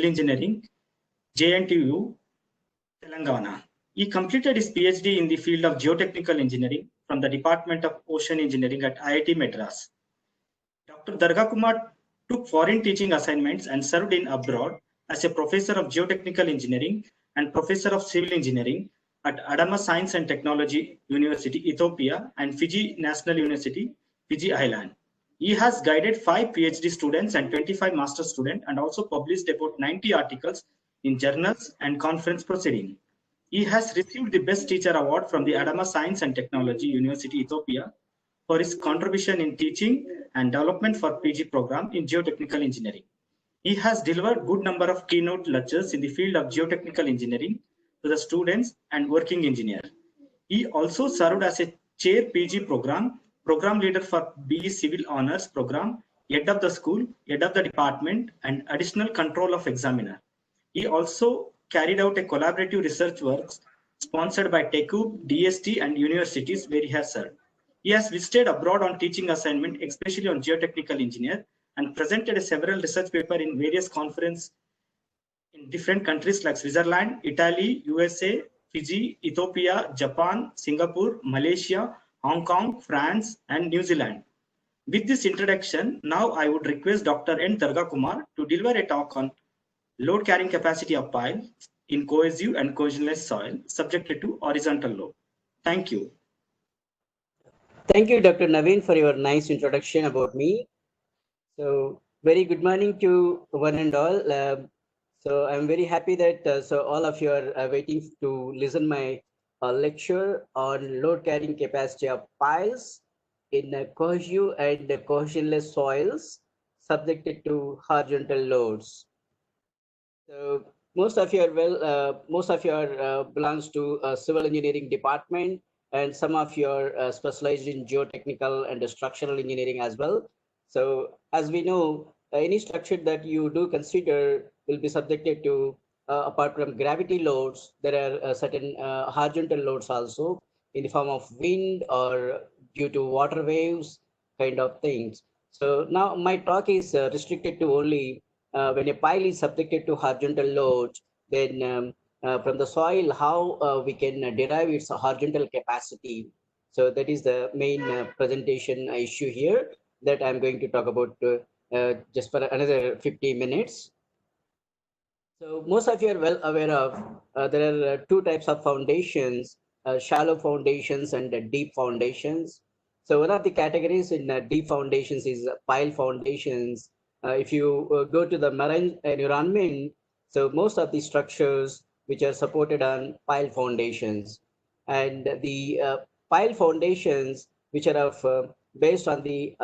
Engineering, JNTU, Telangana. He completed his PhD in the field of geotechnical engineering from the Department of Ocean Engineering at IIT Madras. Dr. Darga Kumar took foreign teaching assignments and served in abroad as a professor of geotechnical engineering and professor of civil engineering at Adama Science and Technology University, Ethiopia, and Fiji National University, Fiji Island. He has guided 5 PhD students and 25 master students and also published about 90 articles in journals and conference proceedings. He has received the Best Teacher Award from the Adama Science and Technology University, Ethiopia, for his contribution in teaching and development for PG program in geotechnical engineering. He has delivered good number of keynote lectures in the field of geotechnical engineering to the students and working engineer. He also served as a chair PG program, program leader for BE Civil Honors program, head of the school, head of the department, and additional control of examiner. He also carried out a collaborative research works sponsored by TechHub, DST, and universities where he has served. He has visited abroad on teaching assignment, especially on geotechnical engineer, and presented several research papers in various conferences in different countries like Switzerland, Italy, USA, Fiji, Ethiopia, Japan, Singapore, Malaysia, Hong Kong, France, and New Zealand. With this introduction, now I would request Dr. N. Darga Kumar to deliver a talk on load carrying capacity of pile in cohesive and cohesionless soil subjected to horizontal load. Thank you. Thank you, Dr. Naveen, for your nice introduction about me. So, very good morning to one and all. So, I'm very happy that all of you are waiting to listen my lecture on load carrying capacity of piles in cohesive and cohesionless soils subjected to horizontal loads. So, most of you are belongs to civil engineering department, and some of you are specialized in geotechnical and structural engineering as well. So as we know, any structure that you do consider will be subjected to, apart from gravity loads, there are certain horizontal loads also in the form of wind or due to water waves kind of things. So now my talk is restricted to only when a pile is subjected to horizontal loads, then from the soil, how we can derive its horizontal capacity. So that is the main presentation issue here that I'm going to talk about just for another 50 minutes. So most of you are well aware of there are two types of foundations, shallow foundations and deep foundations. So one of the categories in deep foundations is pile foundations. If you go to the marine environment, so most of the structures which are supported on pile foundations, and the pile foundations which are of based on the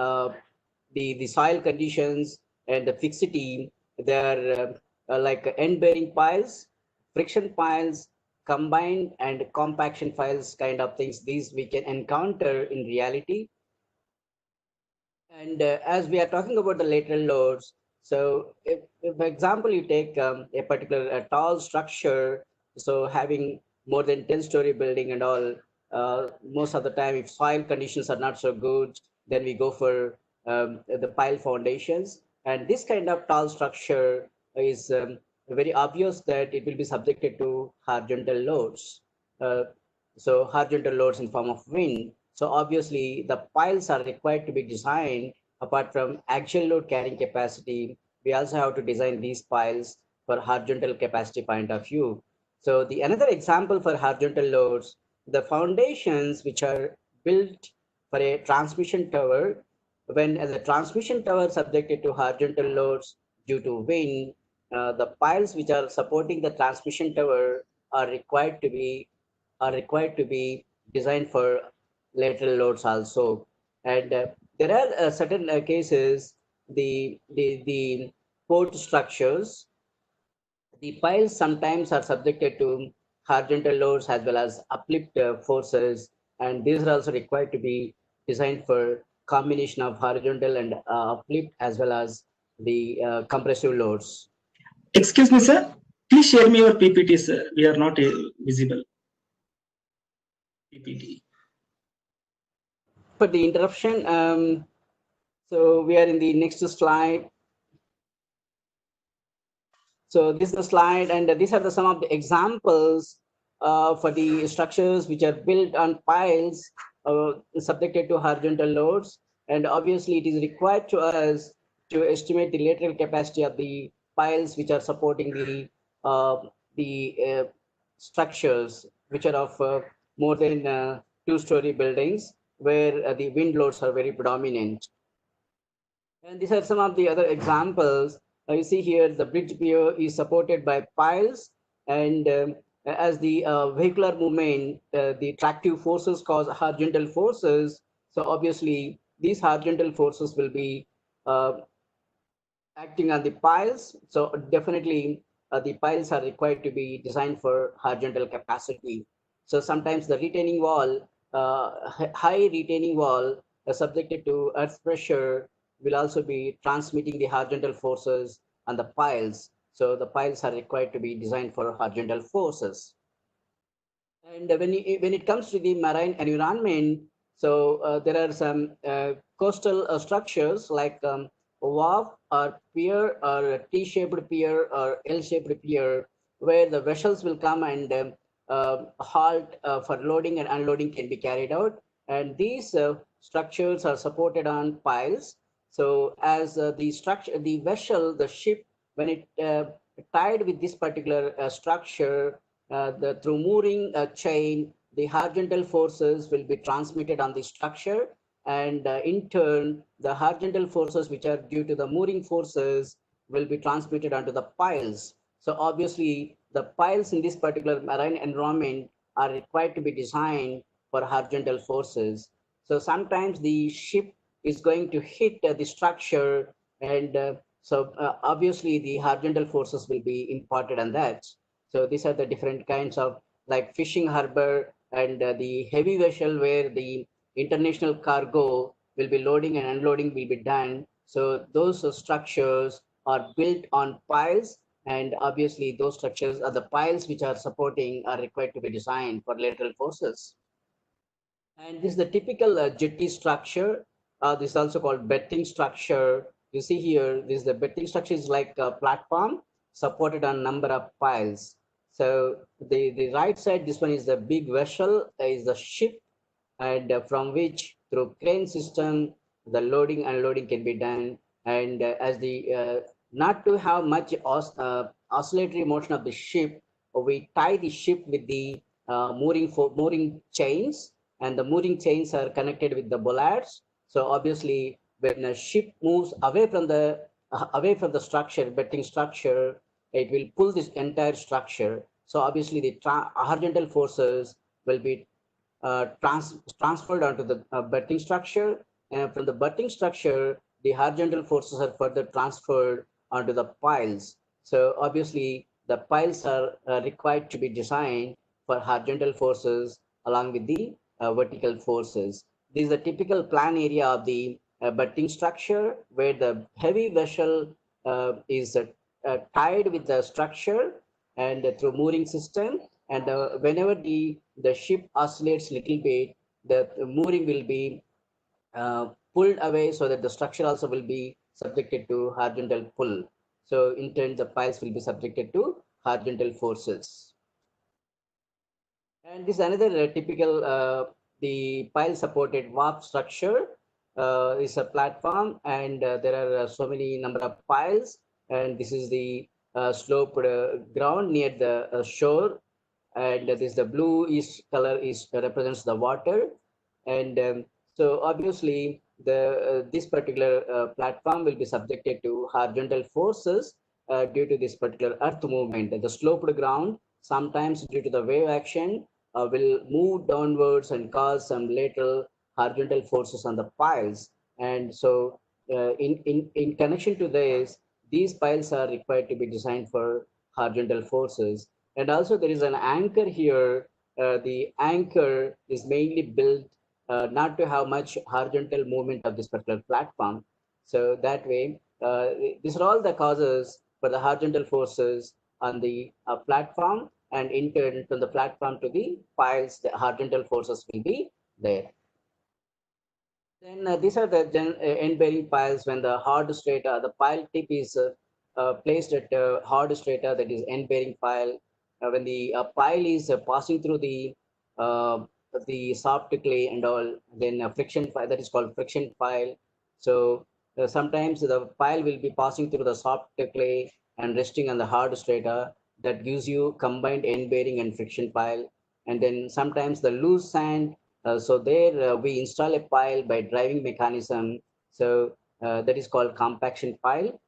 soil conditions and the fixity, they are like end bearing piles, friction piles, combined and compaction piles kind of things. These we can encounter in reality. And as we are talking about the lateral loads, so if for example you take a particular tall structure, so having more than 10-story building and all, most of the time if soil conditions are not so good, then we go for the pile foundations. And this kind of tall structure is very obvious that it will be subjected to horizontal loads. Uh, so horizontal loads in form of wind. So obviously the piles are required to be designed apart from axial load carrying capacity. We also have to design these piles for horizontal capacity point of view. So the another example for horizontal loads, the foundations which are built for a transmission tower, when the transmission tower subjected to horizontal loads due to wind, the piles which are supporting the transmission tower are required to be designed for lateral loads also. And there are certain cases, the port structures, the piles sometimes are subjected to horizontal loads as well as uplift forces, and these are also required to be designed for combination of horizontal and uplift as well as the compressive loads. Excuse me, sir. Please share me your PPT, sir. We are not visible. PPT. For the interruption, so we are in the next slide. So this is the slide, and these are some of the examples for the structures which are built on piles subjected to horizontal loads. And obviously, it is required to us to estimate the lateral capacity of the piles which are supporting the structures which are of more than two-story buildings where the wind loads are very predominant. And these are some of the other examples. You see here, the bridge pier is supported by piles, and as the vehicular movement, the tractive forces cause horizontal forces. So obviously, these horizontal forces will be uh, acting on the piles. So definitely, the piles are required to be designed for horizontal capacity. So sometimes the retaining wall, high retaining wall, subjected to earth pressure, will also be transmitting the horizontal forces on the piles. So the piles are required to be designed for horizontal forces. And when it comes to the marine environment, so there are some coastal structures like wharf or pier or a T-shaped pier or L-shaped pier, where the vessels will come and halt for loading and unloading can be carried out. And these structures are supported on piles. So as the structure, the vessel, the ship, when it tied with this particular structure, through mooring chain, the horizontal forces will be transmitted on the structure, and in turn, the horizontal forces which are due to the mooring forces will be transmitted onto the piles. So obviously, the piles in this particular marine environment are required to be designed for horizontal forces. So sometimes the ship is going to hit the structure, and obviously the horizontal forces will be imparted on that. So these are the different kinds of like fishing harbor and the heavy vessel where the international cargo will be loading and unloading will be done. So those structures are built on piles, and obviously those structures are the piles which are supporting are required to be designed for lateral forces. And this is the typical jetty structure. This is also called berthing structure. You see here, this is the berthing structure is like a platform supported on number of piles. So the right side, this one is the big vessel, is the ship, and from which through crane system, the loading and unloading can be done. And as the not to have much oscillatory motion of the ship, we tie the ship with the mooring chains, and the mooring chains are connected with the bollards. So obviously, when a ship moves away from the structure, betting structure, it will pull this entire structure. So obviously, the horizontal forces will be transferred onto the berthing structure, and from the berthing structure, the horizontal forces are further transferred onto the piles. So obviously, the piles are required to be designed for horizontal forces along with the vertical forces. This is a typical plan area of the berthing structure where the heavy vessel is tied with the structure and through mooring system, and whenever the ship oscillates little bit, the mooring will be pulled away so that the structure also will be subjected to horizontal pull. So in turn, the piles will be subjected to horizontal forces. And this is another typical the pile supported warp structure is a platform, and there are so many number of piles, and this is the sloped ground near the shore, and this the blue is color is represents the water, and so obviously the this particular platform will be subjected to horizontal forces due to this particular earth movement. The sloped ground sometimes due to the wave action will move downwards and cause some lateral horizontal forces on the piles. And so in connection to this, these piles are required to be designed for horizontal forces. And also there is an anchor here. The anchor is mainly built not to have much horizontal movement of this particular platform. So that way, these are all the causes for the horizontal forces on the platform, and in turn from the platform to the piles, the horizontal forces will be there. Then these are the end bearing piles when the hard straight, the pile tip is placed at hard strata, that is end-bearing pile. When the pile is passing through the soft clay and all, then a friction pile, that is called friction pile. So sometimes the pile will be passing through the soft clay and resting on the hard strata. That gives you combined end bearing and friction pile. And then sometimes the loose sand. So there we install a pile by driving mechanism. So that is called compaction pile.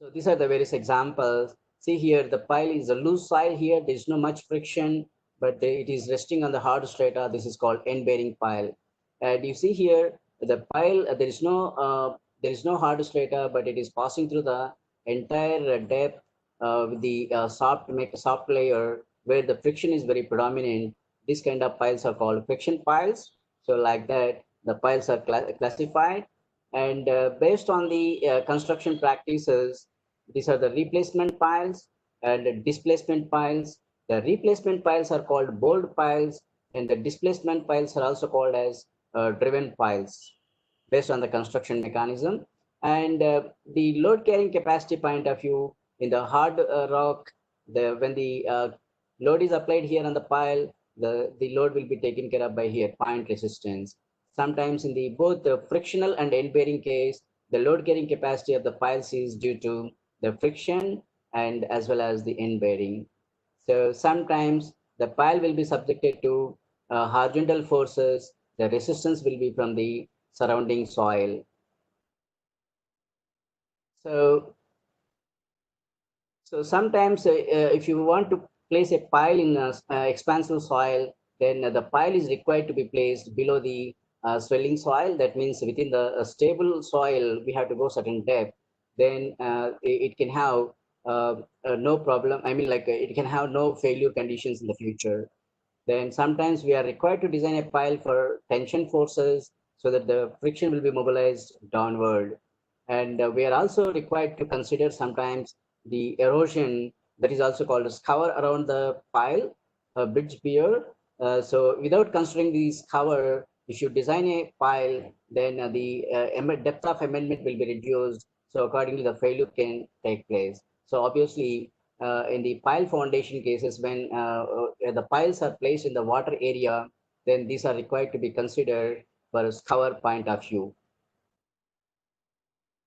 So these are the various examples. See here, the pile is a loose soil here. There is no much friction, but it is resting on the hard strata. This is called end-bearing pile. And you see here, the pile, there is no hard strata, but it is passing through the entire depth with the soft layer where the friction is very predominant. This kind of piles are called friction piles. So like that, the piles are classified. And based on the construction practices, these are the replacement piles and the displacement piles. The replacement piles are called bold piles, and the displacement piles are also called as driven piles based on the construction mechanism. And the load carrying capacity point of view, in the hard rock, when the load is applied here on the pile, the load will be taken care of by here, point resistance. Sometimes in the both the frictional and end bearing case, the load carrying capacity of the piles is due to the friction and as well as the end bearing. So sometimes the pile will be subjected to horizontal forces. The resistance will be from the surrounding soil. So sometimes if you want to place a pile in expansive soil, then the pile is required to be placed below the swelling soil. That means within the stable soil, we have to go certain depth. Then it can have no problem. I mean, like it can have no failure conditions in the future. Then sometimes we are required to design a pile for tension forces so that the friction will be mobilized downward. And we are also required to consider sometimes the erosion, that is also called as cover around the pile, bridge pier. So without considering this cover, if you design a pile, then the depth of amendment will be reduced. So accordingly, the failure can take place. So obviously, in the pile foundation cases, when the piles are placed in the water area, then these are required to be considered for cover point of view.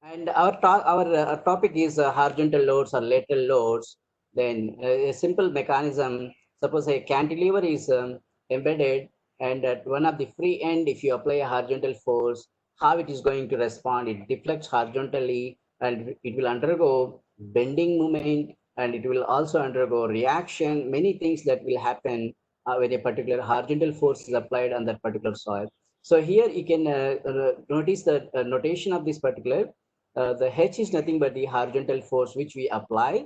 And our topic is horizontal loads or lateral loads. Then a simple mechanism, suppose a cantilever is embedded, and at one of the free end, if you apply a horizontal force, how it is going to respond? It deflects horizontally, and it will undergo bending moment, and it will also undergo reaction. Many things that will happen when a particular horizontal force is applied on that particular soil. So here you can notice the notation of this particular. The H is nothing but the horizontal force which we apply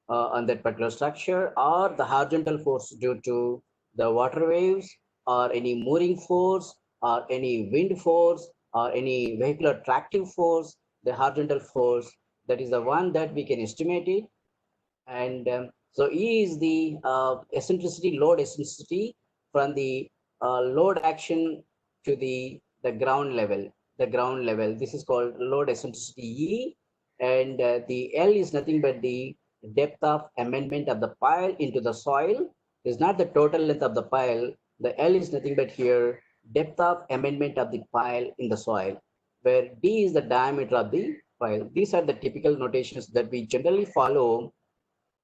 on that particular structure, or the horizontal force due to the water waves, or any mooring force, or any wind force, or any vehicular tractive force. The horizontal force, that is the one that we can estimate it. And so E is the eccentricity, load eccentricity from the load action to the ground level. The ground level. This is called load eccentricity E, and the L is nothing but the depth of amendment of the pile into the soil. Is not the total length of the pile. The L is nothing but here depth of amendment of the pile in the soil, where D is the diameter of the pile. These are the typical notations that we generally follow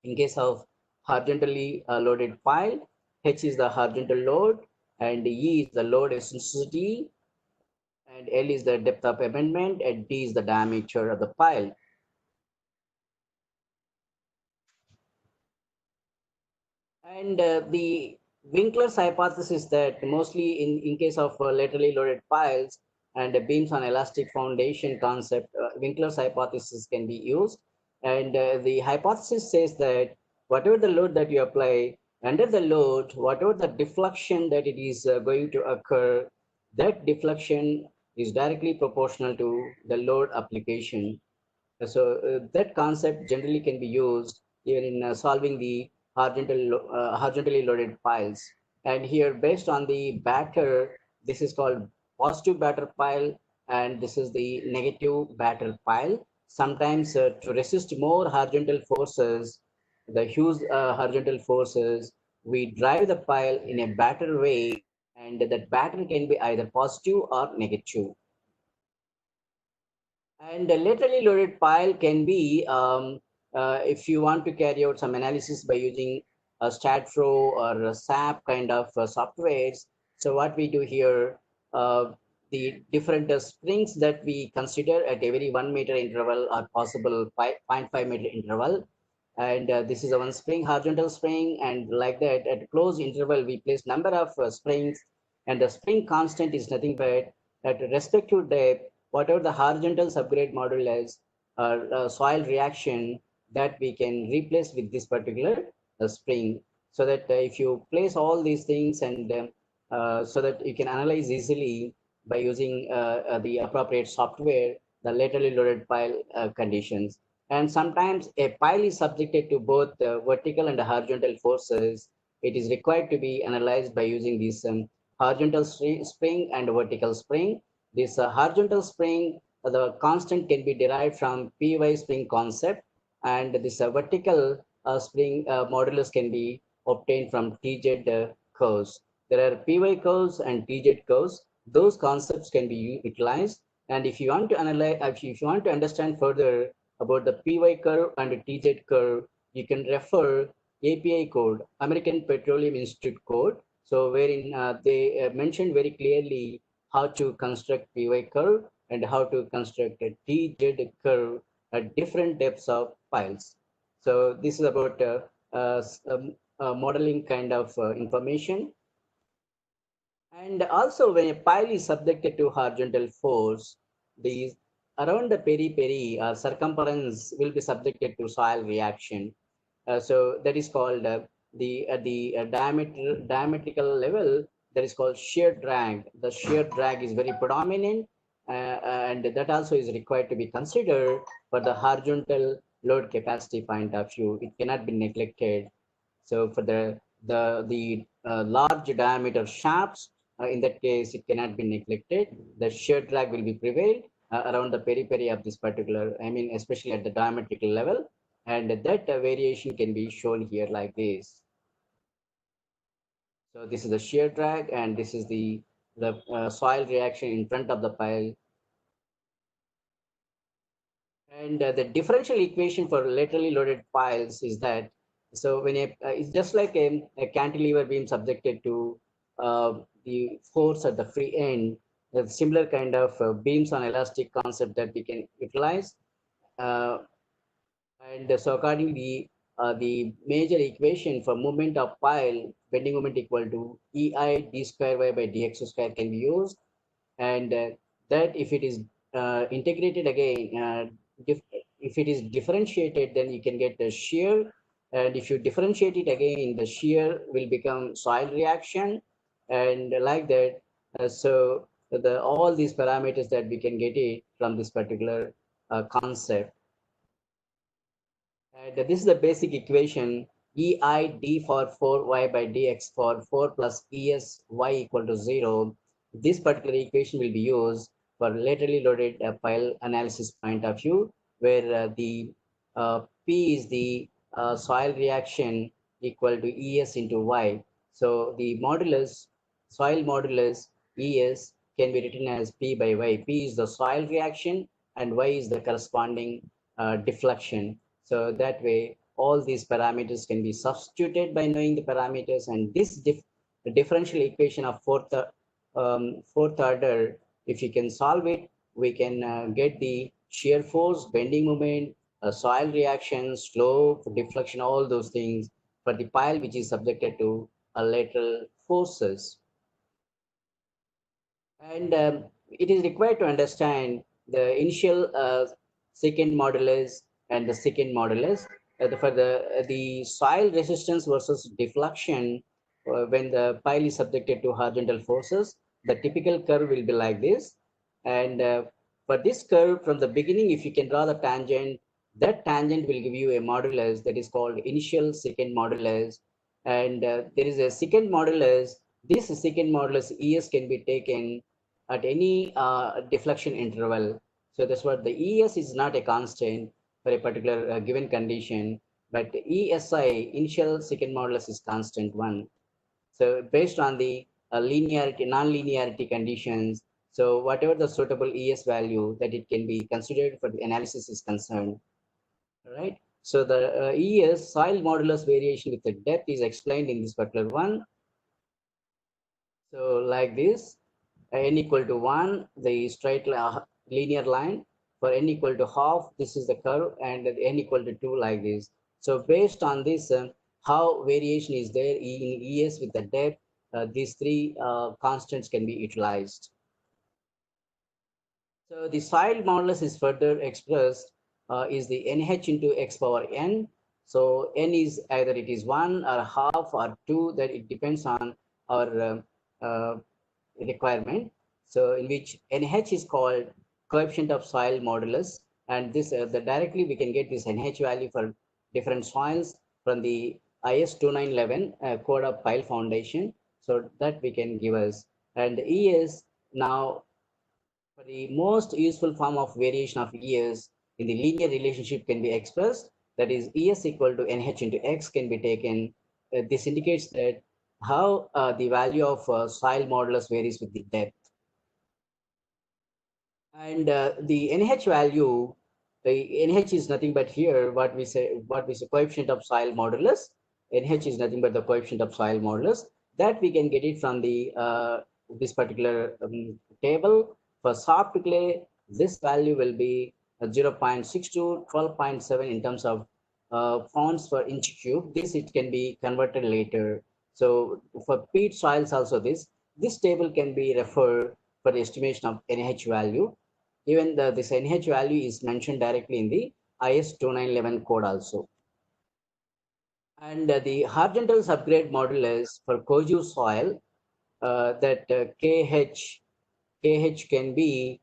in case of horizontally loaded pile. H is the horizontal load, and E is the load eccentricity, and L is the depth of amendment, and D is the diameter of the pile. And the Winkler's hypothesis that mostly in case of laterally loaded piles and beams on elastic foundation concept, Winkler's hypothesis can be used. And the hypothesis says that whatever the load that you apply, under the load, whatever the deflection that it is going to occur, that deflection is directly proportional to the load application. So that concept generally can be used even in solving the horizontally loaded piles. And here, based on the batter, this is called positive batter pile, and this is the negative batter pile. sometimes to resist more horizontal forces, the huge horizontal forces, we drive the pile in a better way, and that battery can be either positive or negative. And a laterally loaded pile can be, if you want to carry out some analysis by using a StatPro or a SAP kind of softwares. So what we do here, the different springs that we consider at every 1 meter interval are possible 0.5 meter interval. And this is a one spring, horizontal spring, and like that at close interval we place number of springs, and the spring constant is nothing but at respective depth whatever the horizontal subgrade modulus or soil reaction that we can replace with this particular spring, so that if you place all these things and so that you can analyze easily by using the appropriate software the laterally loaded pile conditions. And sometimes a pile is subjected to both vertical and horizontal forces. It is required to be analyzed by using this horizontal spring and vertical spring. This horizontal spring, the constant can be derived from Py spring concept, and this vertical spring modulus can be obtained from Tz curves. There are Py curves and Tz curves. Those concepts can be utilized. And if you want to analyze, if you want to understand further about the Py curve and the Tz curve, you can refer API code, American Petroleum Institute code. So wherein they mentioned very clearly how to construct Py curve and how to construct a Tz curve at different depths of piles. So this is about modeling kind of information. And also when a pile is subjected to horizontal force, the around the periphery circumference will be subjected to soil reaction. So that is called the diametrical level, that is called shear drag. The shear drag is very predominant, and that also is required to be considered for the horizontal load capacity point of view. It cannot be neglected. So for the large diameter shafts, in that case, it cannot be neglected. The shear drag will be prevailed around the periphery of this particular, I mean, especially at the diametrical level, and that variation can be shown here like this. So this is the shear drag, and this is the soil reaction in front of the pile. And the differential equation for laterally loaded piles is that, so when it's just like a cantilever beam subjected to the force at the free end, a similar kind of beams on elastic concept that we can utilize. Uh, and so accordingly, the major equation for movement of pile, bending moment equal to EI d square y by dx square can be used. And that if it is integrated again, if it is differentiated, then you can get the shear. And if you differentiate it again, the shear will become soil reaction, and like that. So all these parameters that we can get it from this particular concept. And this is the basic equation. EI d for 4y by dx for 4 plus es y equal to 0. This particular equation will be used for laterally loaded pile analysis point of view, where the P is the soil reaction equal to ES into Y. So the modulus, soil modulus ES can be written as P by Y. P is the soil reaction and Y is the corresponding deflection. So that way, all these parameters can be substituted by knowing the parameters, and this differential equation of fourth order, if you can solve it, we can get the shear force, bending moment, soil reaction, slope, deflection, all those things for the pile which is subjected to lateral forces. And it is required to understand the initial secant modulus and the secant modulus for the soil resistance versus deflection. When the pile is subjected to horizontal forces, the typical curve will be like this. And for this curve, from the beginning, if you can draw the tangent, that tangent will give you a modulus that is called initial secant modulus. And there is a secant modulus. This secant modulus ES can be taken at any deflection interval. So that's what the ES is not a constant for a particular given condition, but ESI, initial second modulus, is constant one. So based on the linearity, non-linearity conditions, so whatever the suitable ES value that it can be considered for the analysis is concerned, right? So the ES, soil modulus variation with the depth, is explained in this particular one. So like this, n equal to 1, the straight linear line. For n equal to half, this is the curve, and n equal to 2, like this. So based on this, how variation is there in ES with the depth, these three constants can be utilized. So the soil modulus is further expressed is the NH into x power n. So n is either it is 1 or half or 2, that it depends on our requirement. So in which NH is called coefficient of soil modulus, and this the directly we can get this NH value for different soils from the IS 2911 code of pile foundation. So that we can give us, and ES now for the most useful form of variation of ES in the linear relationship can be expressed. That is, ES equal to NH into X can be taken. This indicates that how the value of soil modulus varies with the depth. And the NH value, the NH is nothing but here what we say coefficient of soil modulus. NH is nothing but the coefficient of soil modulus, that we can get it from the this particular table. For soft clay, this value will be 0.6 to 12.7 in terms of pounds per inch cube. This it can be converted later. So for peat soils also, this table can be referred for the estimation of NH value. Even this NH value is mentioned directly in the IS 2911 code also. And the horizontal subgrade modulus for Koju soil, that KH can be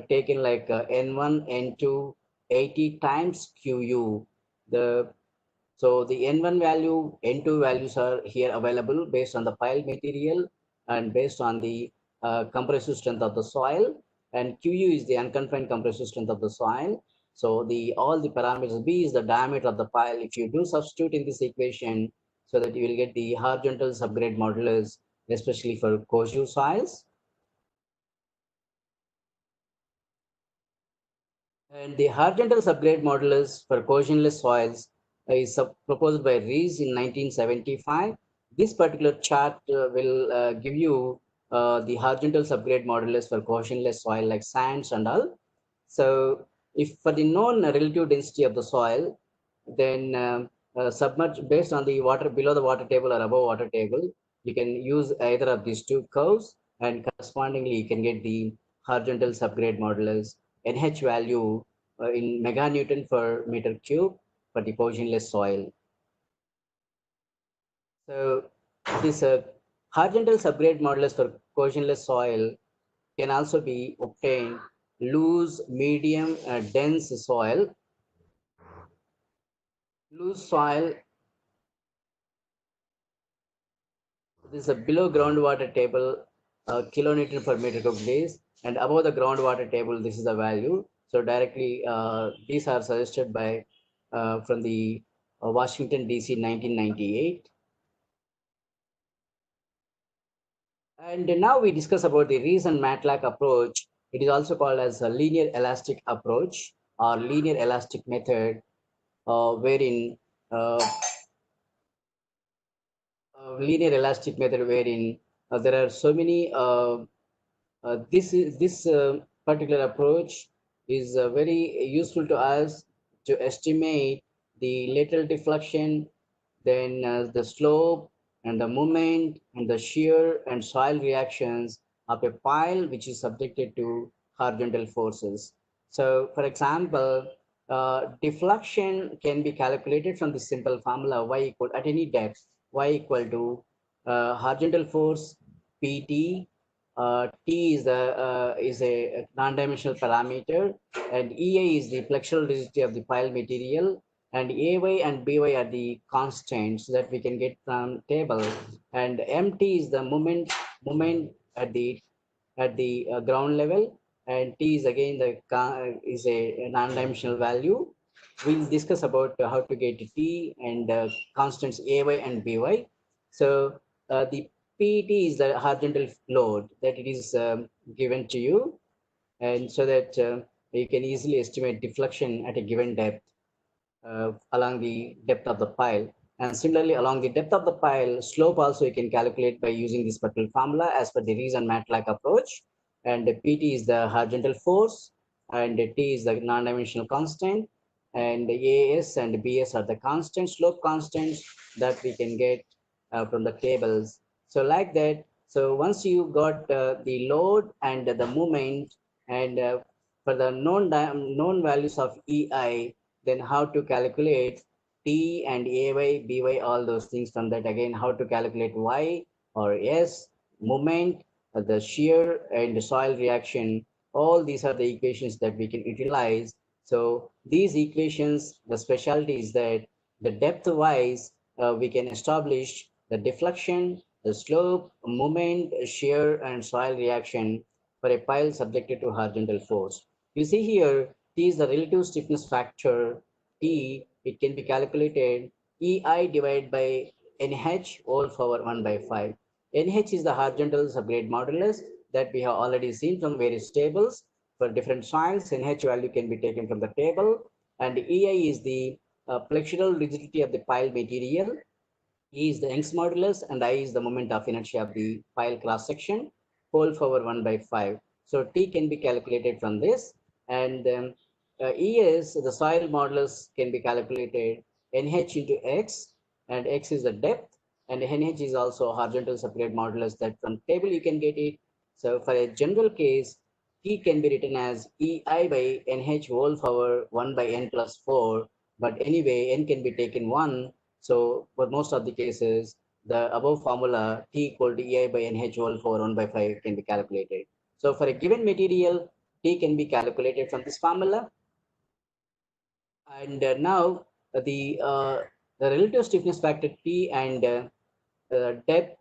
taken like N1, N2, 80 times QU. So the N1 value, N2 values are here available based on the pile material and based on the compressive strength of the soil, and QU is the unconfined compressive strength of the soil. So all the parameters, B is the diameter of the pile. If you do substitute in this equation, so that you will get the horizontal subgrade modulus, especially for Koju soils. And the horizontal subgrade modulus for cohesionless soils is proposed by Rees in 1975. This particular chart will give you the horizontal subgrade modulus for cohesionless soil like sands and all. So if for the known relative density of the soil, then submerge based on the water below the water table or above water table, you can use either of these two curves, and correspondingly you can get the horizontal subgrade modulus NH value in meganewton per meter cube for the cohesionless soil. So this horizontal subgrade modulus for cohesionless soil can also be obtained loose, medium, dense soil. Loose soil, this is a below groundwater table, kilonewton per meter cube days, and above the groundwater table, this is the value. So directly, these are suggested by from the Washington DC 1998. And now we discuss about the Rees and Matlack approach. It is also called as a linear elastic approach or linear elastic method, wherein linear elastic method wherein there are so many this particular approach is very useful to us to estimate the lateral deflection, then the slope and the moment and the shear and soil reactions of a pile which is subjected to horizontal forces. So for example, deflection can be calculated from the simple formula y equal at any depth, y equal to horizontal force pt. T is a non-dimensional parameter, and EA is the flexural rigidity of the pile material, and AY and BY are the constants that we can get from table, and MT is the moment at the ground level, and T is again is a non-dimensional value. We'll discuss about how to get T and constants AY and BY. So the PET is the horizontal load that it is given to you, and so that you can easily estimate deflection at a given depth along the depth of the pile. And similarly, along the depth of the pile, slope also you can calculate by using this particular formula as per the Reason-MATLAB approach. And PT is the horizontal force, and T is the non-dimensional constant, and AS and BS are the constant slope constants that we can get from the tables. So like that, so once you got the load and the moment, and for the known values of EI, then how to calculate T and AY, BY, all those things. From that again, how to calculate Y or S, moment, the shear and the soil reaction. All these are the equations that we can utilize. So these equations, the specialty is that the depth wise, we can establish the deflection, the slope, moment, shear, and soil reaction for a pile subjected to horizontal force. You see here, T is the relative stiffness factor. T, it can be calculated EI divided by NH whole power 1 by 5. NH is the horizontal subgrade modulus that we have already seen from various tables. For different soils, NH value can be taken from the table. And EI is the flexural rigidity of the pile material. E is the Young's modulus, and I is the moment of inertia of the pile cross section, whole power 1 by 5. So T can be calculated from this, and E is the soil modulus can be calculated NH into X, and X is the depth, and NH is also horizontal separate modulus that from table you can get it. So for a general case, T can be written as EI by NH whole power 1 by N plus 4, but anyway, N can be taken 1. So for most of the cases, the above formula T equal to EI by NH whole power 1 by 5 can be calculated. So for a given material, T can be calculated from this formula. And now the relative stiffness factor T and depth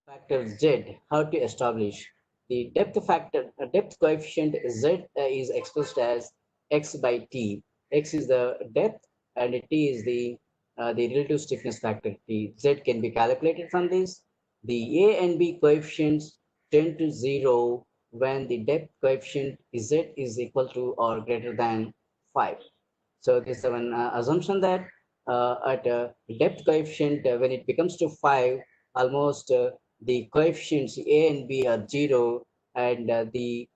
factor Z, how to establish the depth factor, depth coefficient Z is expressed as X by T. X is the depth and T is the relative stiffness factor T. Z can be calculated from this. The A and B coefficients tend to 0 when the depth coefficient Z is equal to or greater than 5. So this is one assumption that at depth coefficient, when it becomes to 5, almost the coefficients A and B are 0, and the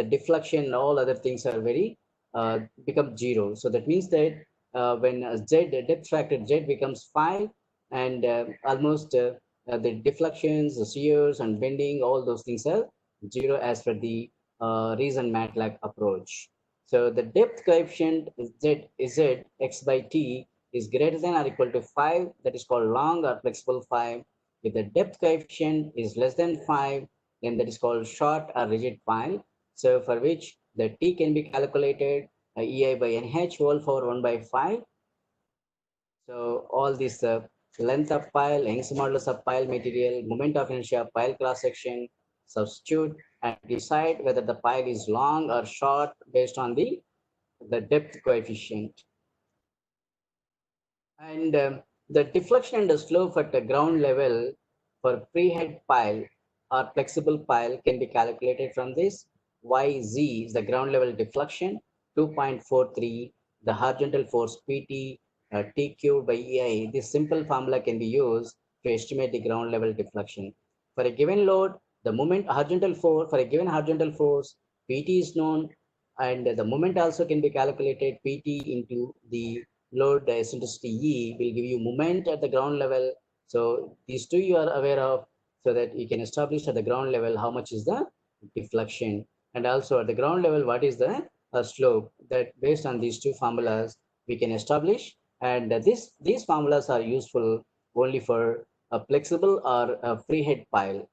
deflection, all other things are very become 0. So that means that when Z depth factor Z becomes 5, and almost the deflections, the shears, and bending, all those things are 0 as per the Reason-MATLAB approach. So the depth coefficient Z X by T is greater than or equal to 5, that is called long or flexible 5. If the depth coefficient is less than 5, then that is called short or rigid pile. So for which the T can be calculated EI by NH whole power 1 by 5. So all this length of pile, Young's modulus of pile material, moment of inertia of pile cross section, substitute and decide whether the pile is long or short based on the depth coefficient. And the deflection and the slope at the ground level for pre-head pile or flexible pile can be calculated from this. YZ is the ground level deflection, 2.43, the horizontal force PT, T cubed by EI. This simple formula can be used to estimate the ground level deflection. For a given load, the moment horizontal force, for a given horizontal force, PT is known, and the moment also can be calculated. PT into the load eccentricity E will give you moment at the ground level. So these two you are aware of, so that you can establish at the ground level how much is the deflection, and also at the ground level what is the slope. That based on these two formulas we can establish, and these formulas are useful only for a flexible or a free head pile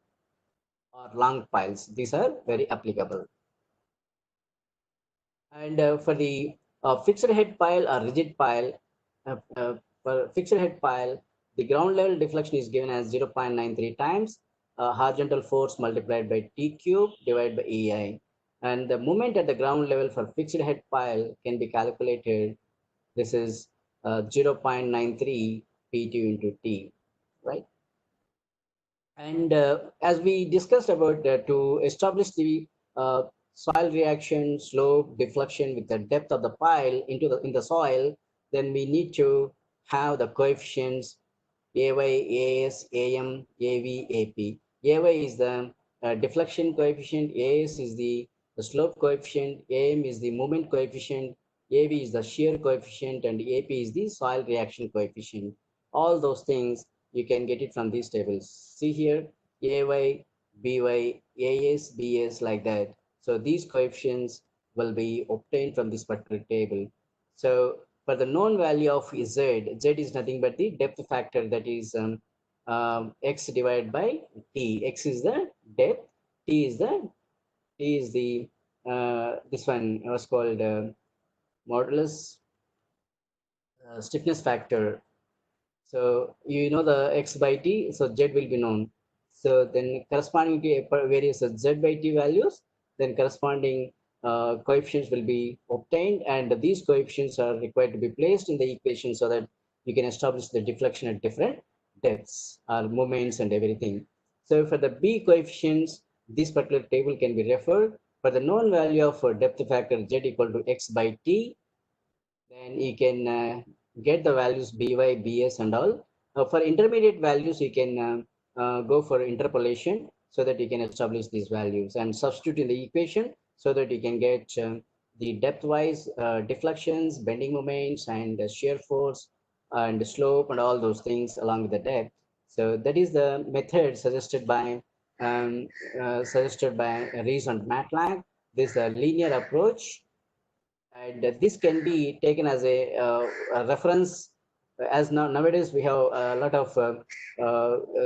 or long piles. These are very applicable. And for the fixed head pile or rigid pile, for fixed head pile, the ground level deflection is given as 0.93 times horizontal force multiplied by T cube divided by EI. And the moment at the ground level for fixed head pile can be calculated. This is 0.93 P2 into T, right? And as we discussed about to establish the soil reaction, slope, deflection with the depth of the pile into the in the soil, then we need to have the coefficients AY, AS, AM, AV, AP. AY is the deflection coefficient, AS is the slope coefficient, AM is the moment coefficient, AV is the shear coefficient, and AP is the soil reaction coefficient. All those things you can get it from these tables. See here, AY, BY, AS, BS, like that. So these coefficients will be obtained from this particular table. So for the known value of Z, Z is nothing but the depth factor, that is X divided by T. X is the depth, T is the this one was called modulus stiffness factor. So you know the X by T, so Z will be known. So then corresponding to various Z by T values, then corresponding coefficients will be obtained, and these coefficients are required to be placed in the equation so that you can establish the deflection at different depths or moments and everything. So for the B coefficients, this particular table can be referred. For the known value of depth factor Z equal to X by T, then you can get the values by, bs and all. For intermediate values, you can go for interpolation so that you can establish these values and substitute in the equation so that you can get the depth wise deflections, bending moments, and shear force and slope and all those things along with the depth. So that is the method suggested by Rees and Matlack. This is a linear approach, and this can be taken as a reference, as nowadays we have a lot of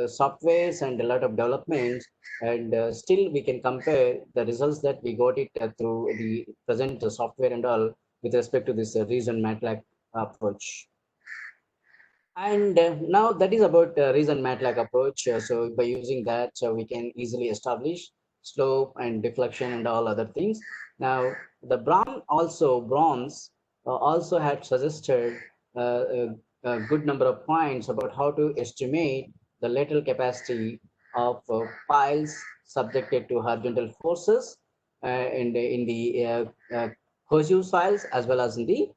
softwares and a lot of developments, and still we can compare the results that we got it through the present software and all with respect to this reason MATLAB approach. And now that is about reason MATLAB approach. So by using that, we can easily establish slope and deflection and all other things. Now the Brahms also had suggested a good number of points about how to estimate the lateral capacity of piles subjected to horizontal forces in the cohesive soils as well as in the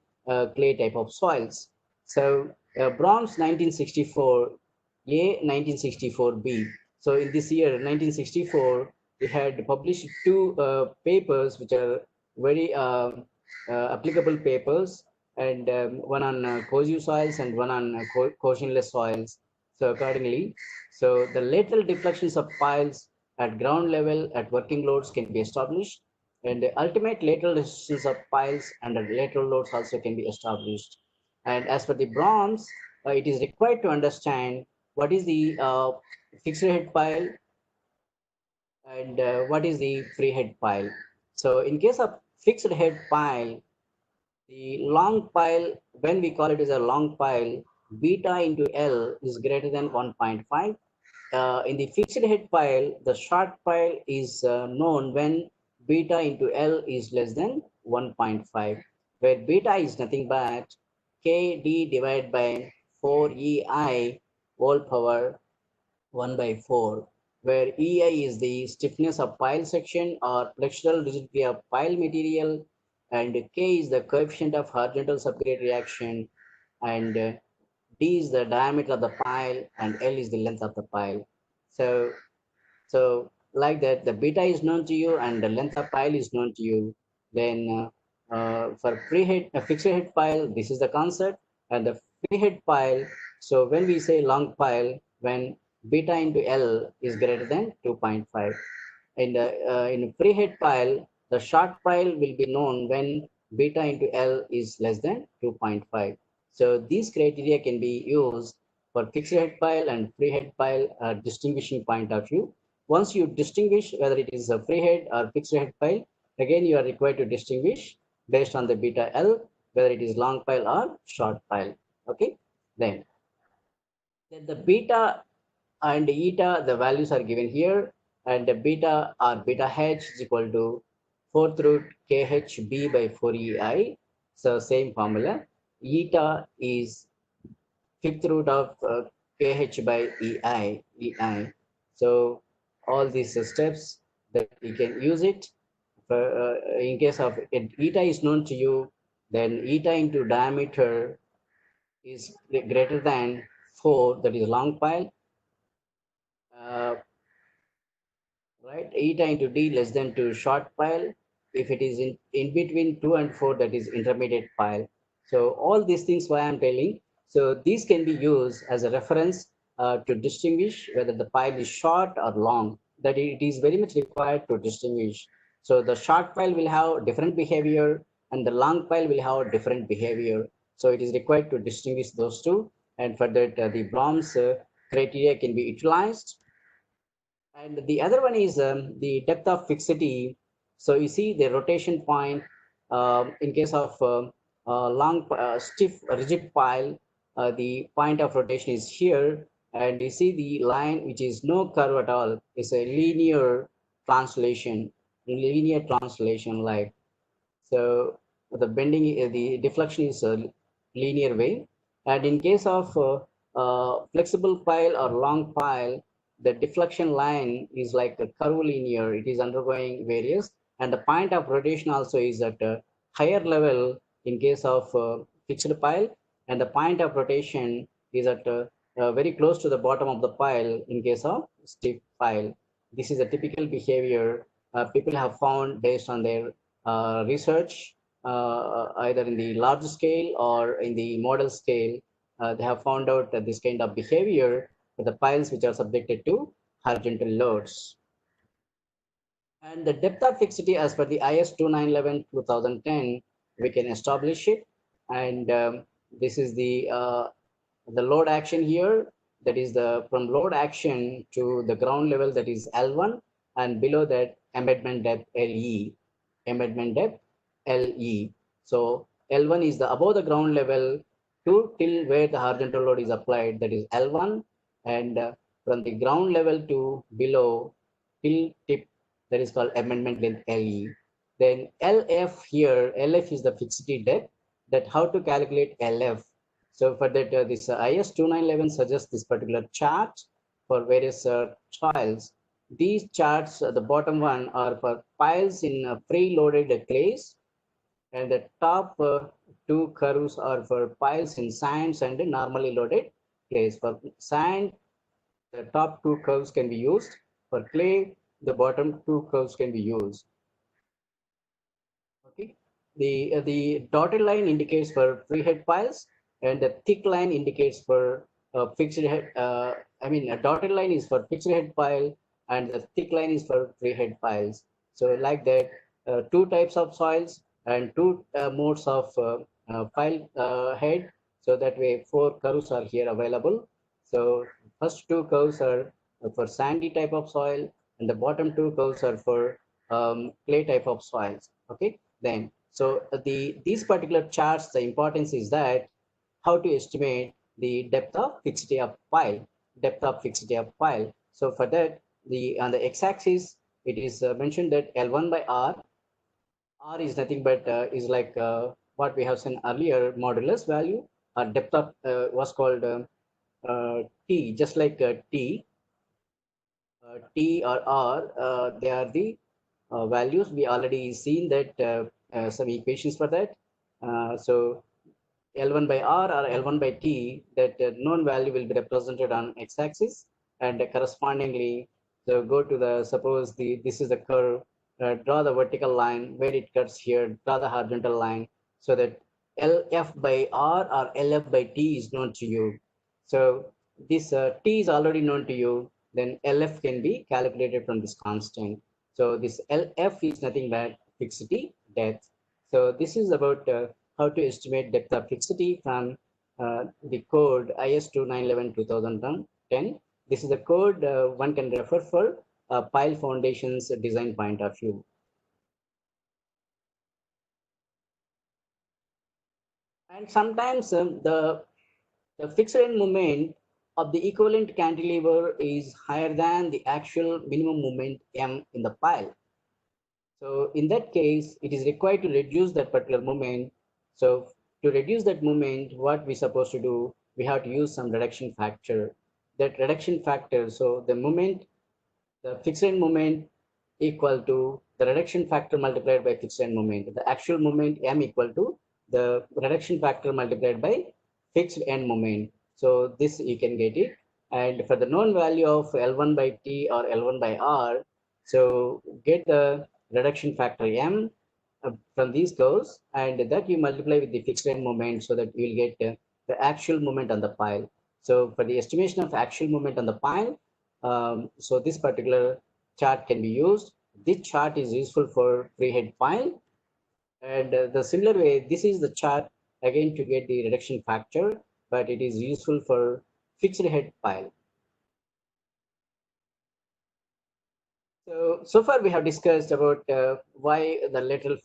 clay type of soils. So Brahms 1964, A 1964B. So in this year 1964, we had published two papers which are very applicable papers, and one on cohesive soils and one on cohesionless soils. So accordingly, so the lateral deflections of piles at ground level at working loads can be established, and the ultimate lateral resistance of piles under lateral loads also can be established. And as for the Brahms, it is required to understand what is the fixed head pile and what is the free head pile. So in case of fixed head pile, the long pile, when we call it as a long pile, beta into L is greater than 1.5. In the fixed head pile, the short pile is known when beta into L is less than 1.5, where beta is nothing but Kd divided by 4EI whole power 1 by 4, where EI is the stiffness of pile section or flexural rigidity of pile material, and K is the coefficient of horizontal subgrade reaction, and D is the diameter of the pile, and L is the length of the pile. So like that, the beta is known to you and the length of pile is known to you. Then for fixed head pile, this is the concept, and the free head pile. So when we say long pile, when beta into L is greater than 2.5. In free head pile, the short pile will be known when beta into L is less than 2.5. So these criteria can be used for fixed head pile and free head pile distinguishing point of view. Once you distinguish whether it is a free head or fixed head pile, again you are required to distinguish based on the beta L whether it is long pile or short pile. Okay, then the beta and eta, the values are given here, and the beta or beta h is equal to 4th root KHB by 4EI. So same formula. Eta is 5th root of KH by EI. So all these steps that you can use it. In case of eta is known to you, then eta into diameter is greater than 4, that is long pile. Right, eta into d less than 2 short pile. If it is in between 2 and 4, that is intermediate pile. So all these things why I'm telling. So these can be used as a reference to distinguish whether the pile is short or long. That it is very much required to distinguish. So the short pile will have different behavior and the long pile will have different behavior. So it is required to distinguish those two. And for that, the Brahms criteria can be utilized. And the other one is the depth of fixity. So you see the rotation point in case of long, stiff, rigid pile, the point of rotation is here. And you see the line which is no curve at all is a linear translation like. So the bending, the deflection is a linear way. And in case of flexible pile or long pile, the deflection line is like a curvilinear. It is undergoing various, and the point of rotation also is at a higher level in case of fixed pile, and the point of rotation is at very close to the bottom of the pile in case of stiff pile. This is a typical behavior people have found based on their research, either in the large scale or in the model scale. They have found out that this kind of behavior for the piles which are subjected to horizontal loads. And the depth of fixity as per the IS 2911-2010, we can establish it. And this is the load action here. That is the from load action to the ground level, that is L1, and below that embedment depth LE. Embedment depth LE. So L1 is the above the ground level to till where the horizontal load is applied, that is L1, and from the ground level to below till tip, that is called embedment length LE. Then LF here, LF is the fixity depth. That how to calculate LF. So for that, this IS 2911 suggests this particular chart for various trials. These charts, the bottom one, are for piles in pre-loaded clays, and the top two curves are for piles in sands and normally loaded clays. For sand, the top two curves can be used. For clay, the bottom two curves can be used. Okay. The dotted line indicates for free-head piles, and the thick line indicates for fixed head. A dotted line is for fixed head pile, and the thick line is for free-head piles. So like that, two types of soils and two modes of pile head. So that way, four curves are here available. So first two curves are for sandy type of soil, and the bottom two curves are for clay type of soils. Okay. Then, so these particular charts, the importance is that how to estimate the depth of fixity of pile, So for that, on the x-axis, it is mentioned that L1 by R. R is nothing but is like what we have seen earlier, modulus value. Depth of was called T, just like T. T or R, they are the values. We already seen that some equations for that. So L1 by R or L1 by T, that known value will be represented on x-axis, and correspondingly, so go to the, suppose this is the curve, draw the vertical line where it cuts here, draw the horizontal line, so that LF by R or LF by T is known to you. So this T is already known to you, then LF can be calculated from this constant. So this LF is nothing but fixity depth. So this is about how to estimate depth of fixity from the code IS 2911-2010. This is the code one can refer for pile foundations design point of view. And sometimes the fixed end moment of the equivalent cantilever is higher than the actual minimum moment M in the pile. So in that case, it is required to reduce that particular moment. So to reduce that moment, what we supposed to do, we have to use some reduction factor. That reduction factor, so the moment, the fixed end moment equal to the reduction factor multiplied by fixed end moment. The actual moment m equal to the reduction factor multiplied by fixed end moment. So this you can get it. And for the known value of L1 by T or L1 by R, so get the reduction factor m from these curves, and that you multiply with the fixed end moment so that you will get the actual moment on the pile. So for the estimation of actual moment on the pile, so this particular chart can be used. This chart is useful for free head pile, and the similar way, this is the chart again to get the reduction factor, but it is useful for fixed head pile. So far we have discussed about why the lateral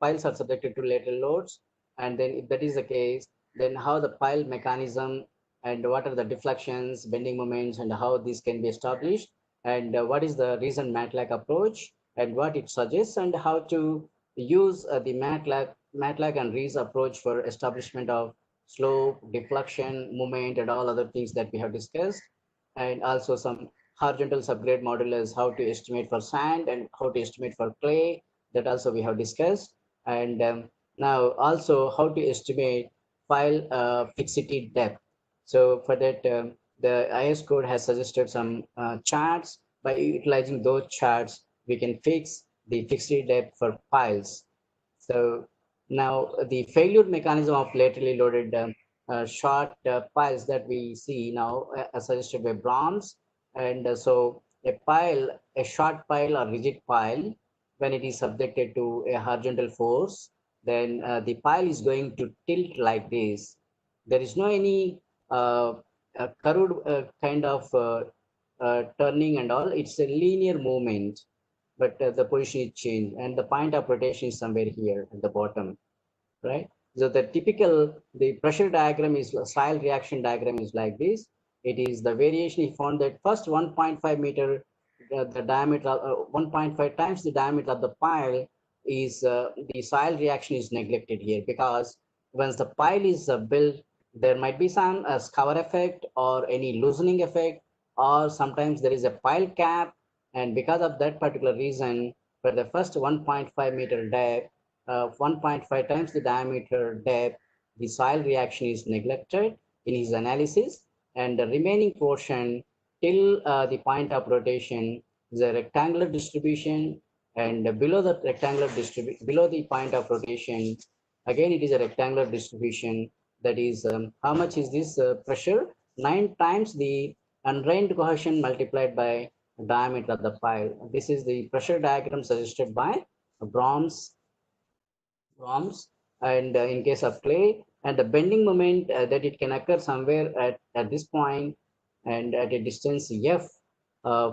piles are subjected to lateral loads, and then if that is the case, then how the pile mechanism and what are the deflections, bending moments, and how this can be established, and what is the reason MATLAB approach and what it suggests, and how to use the MATLAB and REES approach for establishment of slope, deflection, moment, and all other things that we have discussed, and also some horizontal subgrade modulus, how to estimate for sand and how to estimate for clay, that also we have discussed. And now also how to estimate file fixity depth. So for that, the IS code has suggested some charts. By utilizing those charts, we can fix the fixity depth for files. So now the failure mechanism of laterally loaded short piles that we see now suggested by Brahms. And so a short pile or rigid pile, when it is subjected to a horizontal force, then the pile is going to tilt like this. There is no any curved kind of turning and all. It's a linear movement, but the position is changed, and the point of rotation is somewhere here at the bottom, right? So the pressure diagram is Searle reaction diagram is like this. It is the variation. He found that first 1.5 meter, the diameter, 1.5 times the diameter of the pile is the Searle reaction is neglected here, because once the pile is built, there might be some scour effect or any loosening effect, or sometimes there is a pile cap, and because of that particular reason, for the first 1.5 meter depth, 1.5 times the diameter depth, the Searle reaction is neglected in his analysis, and the remaining portion till the point of rotation is a rectangular distribution, and below the rectangular distribution, below the point of rotation, again it is a rectangular distribution. That is, how much is this pressure? 9 times the undrained cohesion multiplied by diameter of the pile. This is the pressure diagram suggested by Brahms. And in case of clay, and the bending moment that it can occur somewhere at this point and at a distance f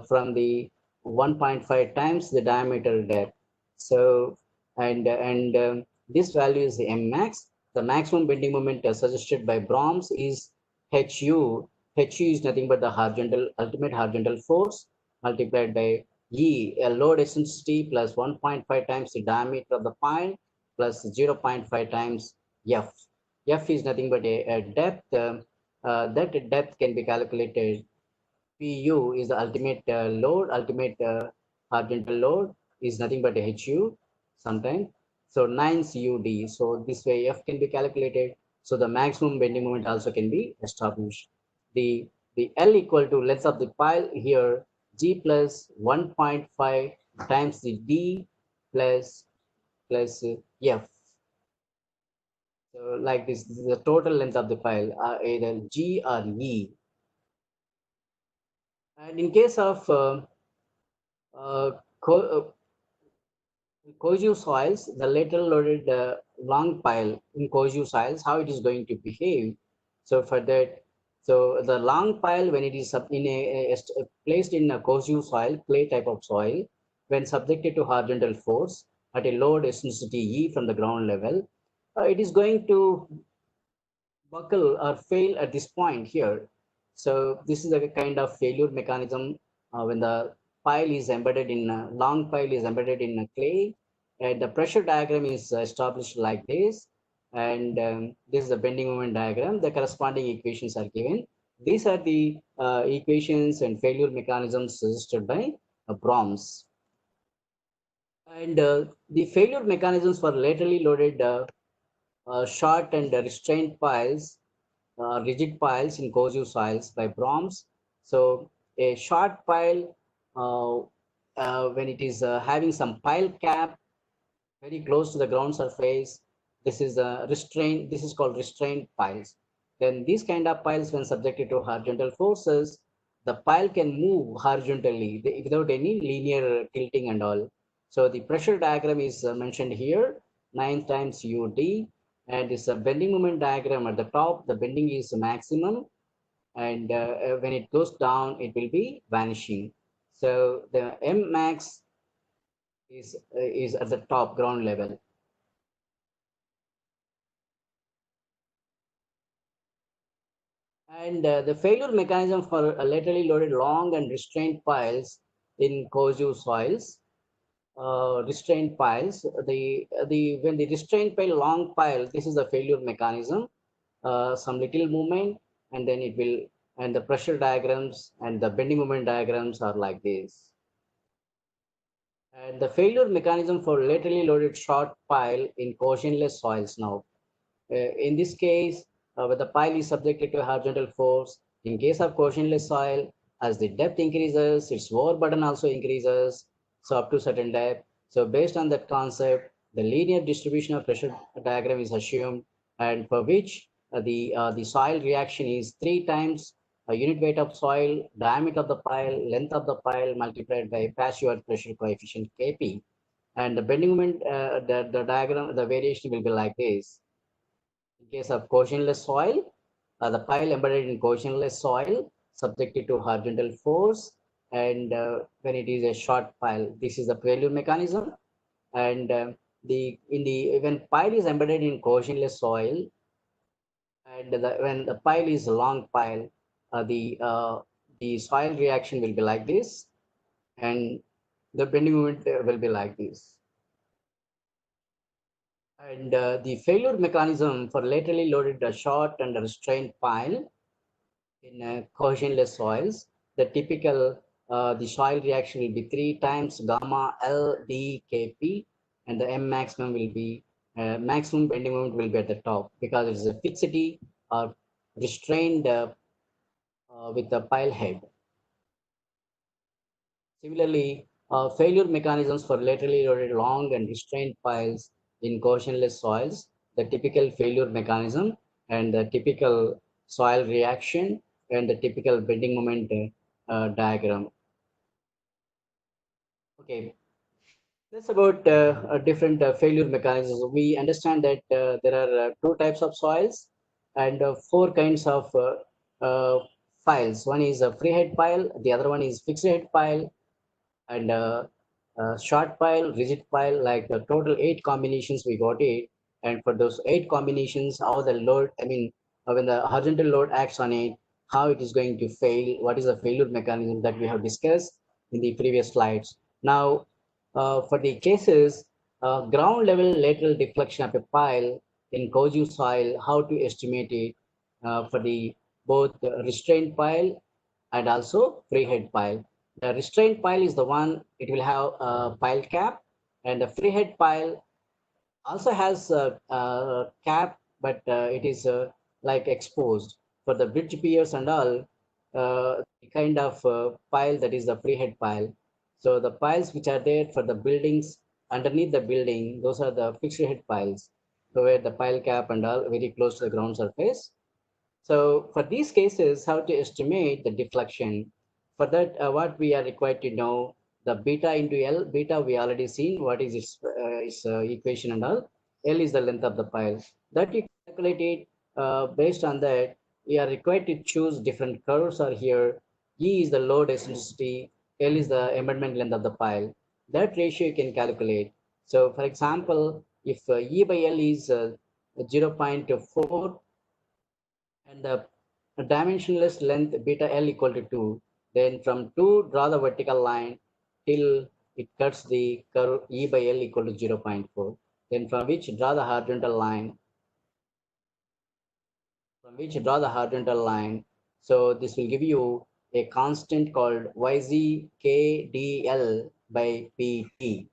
from the 1.5 times the diameter depth. So this value is the m max. The maximum bending moment suggested by Brahms is hu. Hu is nothing but the ultimate horizontal force multiplied by E, a load eccentricity plus 1.5 times the diameter of the pile plus 0.5 times F. F is nothing but a depth. That depth can be calculated. Pu is the ultimate load, ultimate horizontal load is nothing but a HU sometimes. So 9 CUD. So this way F can be calculated. So the maximum bending moment also can be established. The L equal to length of the pile here, G plus 1.5 times the D plus F. So like this is the total length of the pile, either G or E. And in case of uh, cohesive soils, the lateral loaded long pile in cohesive soils, how it is going to behave. So for that, so the long pile, when it is placed in a cohesive soil, clay type of soil, when subjected to horizontal force at a load eccentricity E from the ground level, it is going to buckle or fail at this point here. So this is a kind of failure mechanism when the pile is embedded in a long pile is embedded in a clay, and the pressure diagram is established like this. And this is the bending moment diagram. The corresponding equations are given. These are the equations and failure mechanisms suggested by Brahms. And the failure mechanisms for laterally loaded short and restrained piles, rigid piles in cohesive soils by Brahms. So a short pile, when it is having some pile cap very close to the ground surface, this is a restrained. This is called restrained piles. Then these kind of piles, when subjected to horizontal forces, the pile can move horizontally without any linear tilting and all. So the pressure diagram is mentioned here, 9 times UD, and it's a bending moment diagram. At the top, the bending is maximum, and when it goes down, it will be vanishing. So the M max is at the top ground level. And the failure mechanism for laterally loaded long and restrained piles in cohesive soils, restrained piles, when the restrained pile long pile, this is the failure mechanism. Some little movement, and then it will, and the pressure diagrams and the bending moment diagrams are like this. And the failure mechanism for laterally loaded short pile in cohesionless soils now. In this case, where the pile is subjected to horizontal force, in case of cohesionless soil, as the depth increases, its overburden also increases, so up to certain depth. So based on that concept, the linear distribution of pressure diagram is assumed, and for which the soil reaction is 3 times a unit weight of soil, diameter of the pile, length of the pile multiplied by passive earth pressure coefficient Kp. And the bending moment, the diagram, the variation will be like this. In case of cohesionless soil, the pile embedded in cohesionless soil subjected to horizontal force, and when it is a short pile, this is the failure mechanism. And when pile is embedded in cohesionless soil, and when the pile is a long pile, the soil reaction will be like this, and the bending moment will be like this. And the failure mechanism for laterally loaded short and restrained pile in cohesionless soils, the typical the soil reaction will be 3 times gamma LDKP, and the M maximum will be maximum bending moment will be at the top because it is a fixity or restrained with the pile head. Similarly, failure mechanisms for laterally loaded long and restrained piles in cohesionless soils, the typical failure mechanism and the typical soil reaction and the typical bending moment diagram. Okay, that's about different failure mechanisms. We understand that there are 2 types of soils and 4 kinds of piles. One is a free head pile, the other one is fixed head pile, and short pile, rigid pile, like the total 8 combinations we got it. And for those 8 combinations, how the load, I mean, when the horizontal load acts on it, how it is going to fail, what is the failure mechanism that we have discussed in the previous slides. Now, for the cases, ground level lateral deflection of a pile in cohesive soil, how to estimate it for the both restrained pile and also free head pile. The restrained pile is the one, it will have a pile cap, and the free head pile also has a cap, but it is like exposed. For the bridge piers and all, the kind of pile that is the free head pile. So the piles which are there for the buildings underneath the building, those are the fixed head piles. So where the pile cap and all very close to the ground surface. So for these cases, how to estimate the deflection? For that, what we are required to know, the beta into L. Beta we already seen what is its equation and all. L is the length of the pile. That you calculate it based on that. We are required to choose different curves are here. E is the load eccentricity. L is the embedment length of the pile. That ratio you can calculate. So for example, if E by L is 0.4 and the dimensionless length beta L equal to 2, then from 2 draw the vertical line till it cuts the curve E by L equal to 0.4. Then from which draw the horizontal line. So this will give you a constant called YZKDL by PT.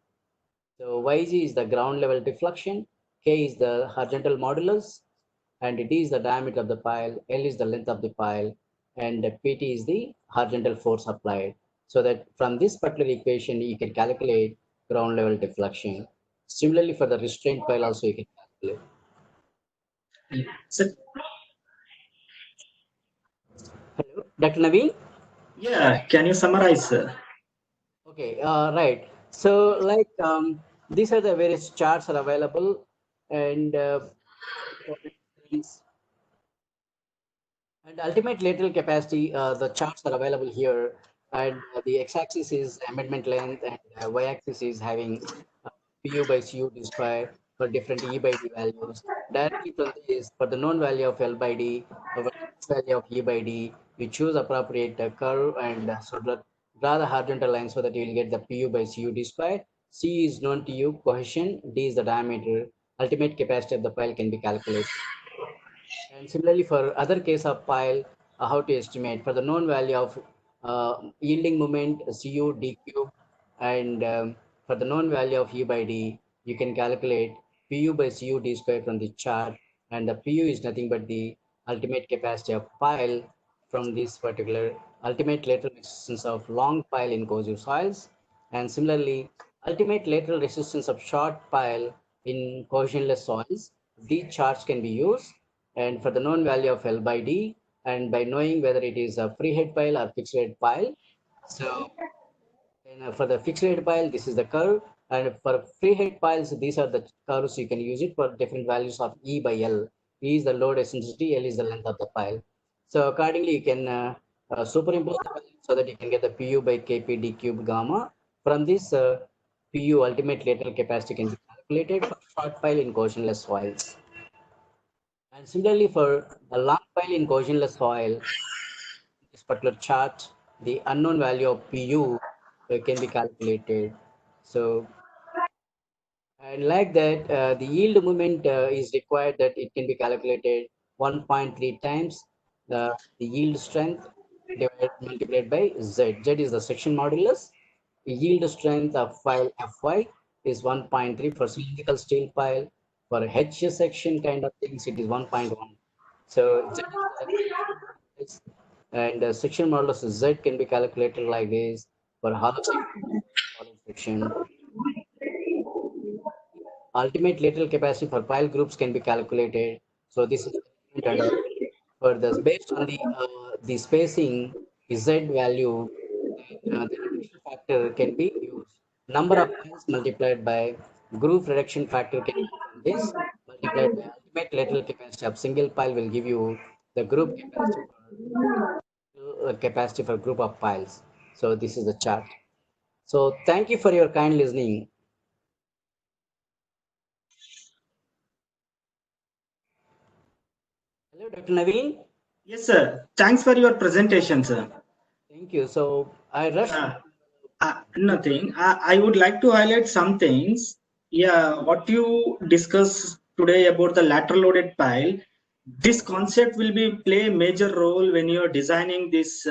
So YZ is the ground level deflection, K is the horizontal modulus, and D is the diameter of the pile, L is the length of the pile, and PT is the horizontal force applied. So that from this particular equation, you can calculate ground level deflection. Similarly, for the restraint pile also you can calculate. So, Hello, Dr. Naveen? yeah, can you summarize, sir? Okay, right. So like these are the various charts are available, and for instance, and ultimate lateral capacity, the charts are available here, and the x-axis is amendment length, and y-axis is having PU by CU d square for different E by D values. Directly from this, for the known value of L by D, for the value of E by D, you choose appropriate curve and draw the horizontal line so that you will get the PU by CU d square. C is known to you, cohesion, D is the diameter. Ultimate capacity of the pile can be calculated. And similarly, for other case of pile, how to estimate for the known value of yielding moment Cu d cube, and for the known value of U by D, you can calculate Pu by Cu d square from the chart, and the Pu is nothing but the ultimate capacity of pile from this particular ultimate lateral resistance of long pile in cohesive soils, and similarly ultimate lateral resistance of short pile in cohesionless soils. These charts can be used, and for the known value of L by D, and by knowing whether it is a free head pile or fixed head pile. So for the fixed head pile, this is the curve, and for free head piles, these are the curves. You can use it for different values of E by L. E is the load eccentricity, L is the length of the pile. So accordingly, you can superimpose the value so that you can get the Pu by Kp d cube gamma. From this, Pu ultimate lateral capacity can be calculated for short pile in cohesionless soils. And similarly, for a long pile in cohesionless soil, this particular chart, the unknown value of Pu can be calculated. So, and like that, the yield moment is required that it can be calculated 1.3 times the yield strength multiplied by Z. Z is the section modulus. The yield strength of pile Fy is 1.3 for cylindrical steel pile. For H section kind of things, it is 1.1. So Z is the, and section modulus Z can be calculated like this for hollow section. Ultimate lateral capacity for pile groups can be calculated. So this is for this based on the spacing Z value, the reduction factor can be used. Number of piles multiplied by groove reduction factor can be from this multiplied by ultimate lateral capacity of single pile will give you the group capacity for group of piles. So this is the chart. So thank you for your kind listening. Hello, Dr. Naveen. Yes, sir. Thanks for your presentation, sir. Thank you. So I rushed. Nothing. I would like to highlight some things. Yeah, what you discussed today about the lateral loaded pile, this concept will be play a major role when you are designing this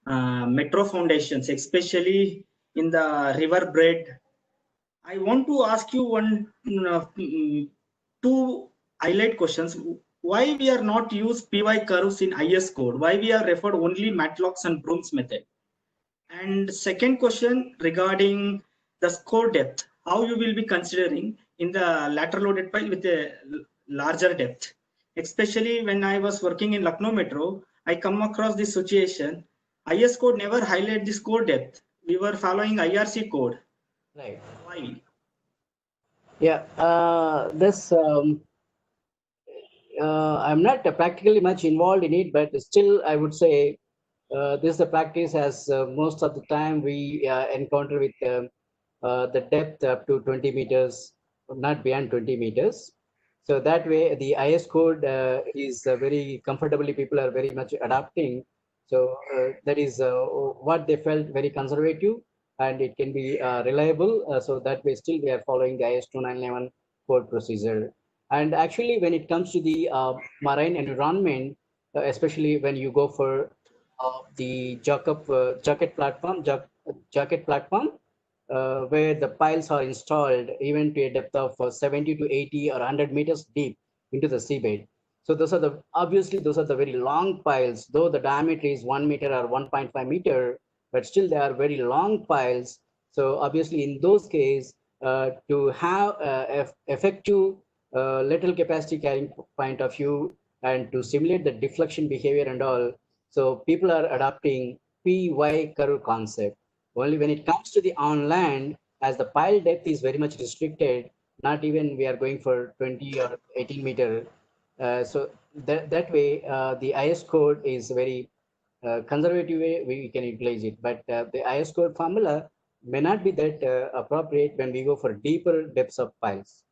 metro foundations, especially in the river bed. I want to ask you two highlight questions. Why we are not use PY curves in IS code? Why we are referred only Matlocks and Brooms method? And second question regarding the score depth, how you will be considering in the lateral loaded pile with a larger depth. Especially when I was working in Lucknow Metro, I come across this situation. IS code never highlight the score depth. We were following IRC code. Right. Why? Yeah. This I'm not practically much involved in it, but still I would say this is the practice as most of the time we encounter with the depth up to 20 meters, not beyond 20 meters. So that way the IS code is very comfortably, people are very much adapting. So that is what they felt very conservative. and it can be reliable. So that way, still we are following the IS 2911 code procedure. And actually, when it comes to the marine environment, especially when you go for the jacket platform, where the piles are installed even to a depth of 70 to 80 or 100 meters deep into the seabed. So those are the very long piles, though the diameter is 1 meter or 1.5 meter, but still they are very long piles. So obviously in those cases, to have effective lateral capacity carrying point of view and to simulate the deflection behavior and all, so people are adopting PY curve concept. Only when it comes to the on land, as the pile depth is very much restricted, not even we are going for 20 or 18 meter. So that way, the IS code is very conservative way we can utilize it. But the IS code formula may not be that appropriate when we go for deeper depths of piles.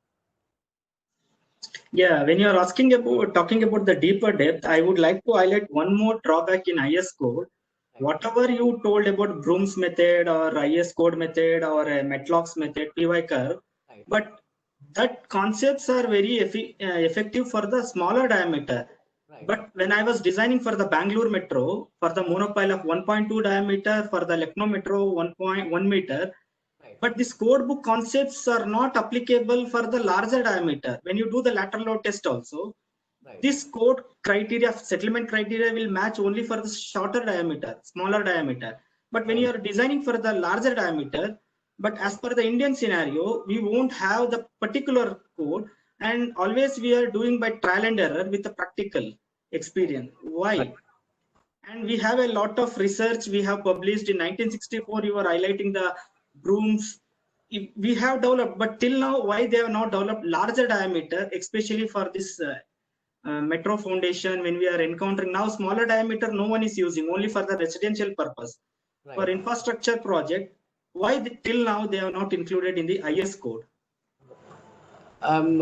Yeah, when you are asking about talking about the deeper depth, I would like to highlight one more drawback in IS code. Whatever you told about Broom's method or IS code method or Matlocks method, PY curve, Right. but that concepts are very effective for the smaller diameter. Right. But when I was designing for the Bangalore Metro, for the monopile of 1.2 diameter, for the Lucknow Metro 1.1 meter, Right. but these code book concepts are not applicable for the larger diameter. When you do the lateral load test also, Right. this code criteria, settlement criteria will match only for the shorter diameter, smaller diameter. But when you are designing for the larger diameter, but as per the Indian scenario, we won't have the particular code, and always we are doing by trial and error with the practical experience. Why? And we have a lot of research we have published in 1964. You are highlighting the brooms. We have developed, but till now, why they have not developed larger diameter, especially for this metro foundation? When we are encountering now smaller diameter, no one is using, only for the residential purpose. Right. For infrastructure project, why till now they are not included in the IS code? I'm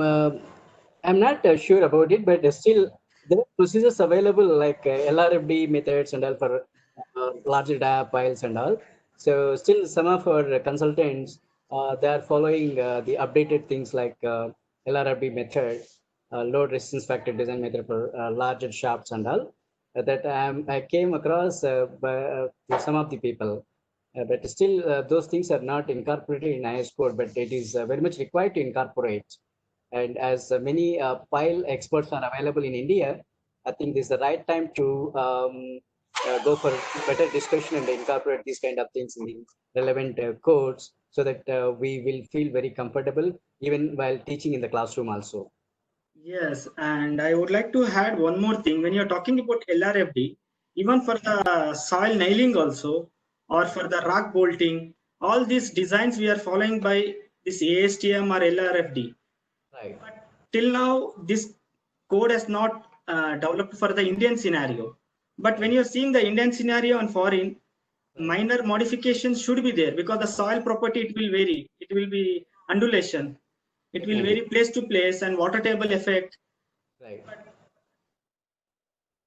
not sure about it, but still there are procedures available like LRFD methods and all for larger data piles and all. So still some of our consultants, they are following the updated things like LRFD method, load resistance factor design method for larger shafts and all. That I came across to some of the people. But still, those things are not incorporated in IS code, but it is very much required to incorporate. And as many pile experts are available in India, I think this is the right time to go for better discussion and incorporate these kind of things in the relevant codes so that we will feel very comfortable even while teaching in the classroom also. Yes, and I would like to add one more thing. When you're talking about LRFD, even for the soil nailing also, or for the rock bolting, all these designs we are following by this ASTM or LRFD. Right. But till now, this code has not developed for the Indian scenario. But when you're seeing the Indian scenario and foreign, minor modifications should be there because the soil property, it will vary. It will be undulation. It will vary place to place and water table effect. Right.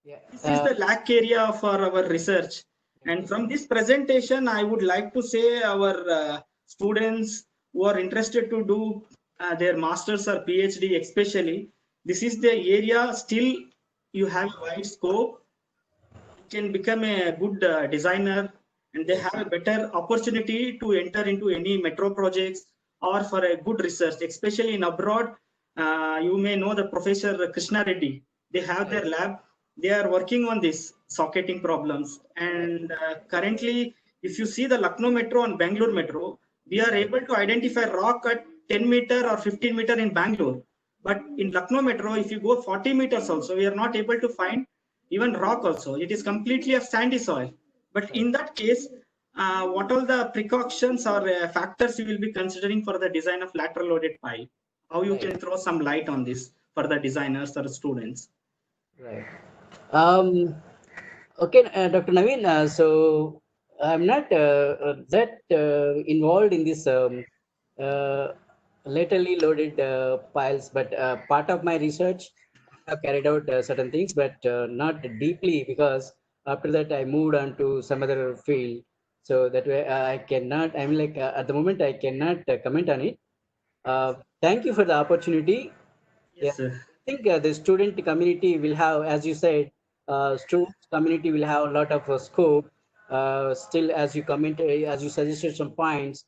Yeah. This is the lack area for our research. And from this presentation, I would like to say our students who are interested to do their masters or PhD, especially, this is the area still you have a wide scope. You can become a good designer, and they have a better opportunity to enter into any metro projects or for a good research, especially in abroad. You may know the Professor Krishna Reddy. They have their lab. They are working on this socketing problems. And currently, if you see the Lucknow Metro and Bangalore Metro, we are able to identify rock at 10 meter or 15 meter in Bangalore. But in Lucknow Metro, if you go 40 meters also, we are not able to find even rock also. It is completely a sandy soil. But in that case, what all the precautions or factors you will be considering for the design of lateral loaded pipe? How you can throw some light on this for the designers or students? Right. Okay, Dr. Naveen. So I'm not that involved in this uh, laterally loaded piles, but part of my research, I have carried out certain things, but not deeply because after that I moved on to some other field. So that way I cannot, I'm like, at the moment, I cannot comment on it. Thank you for the opportunity. Yeah, Yes, sir. I think the student community will have, as you said, student community will have a lot of scope. Still, as you commented, as you suggested some points,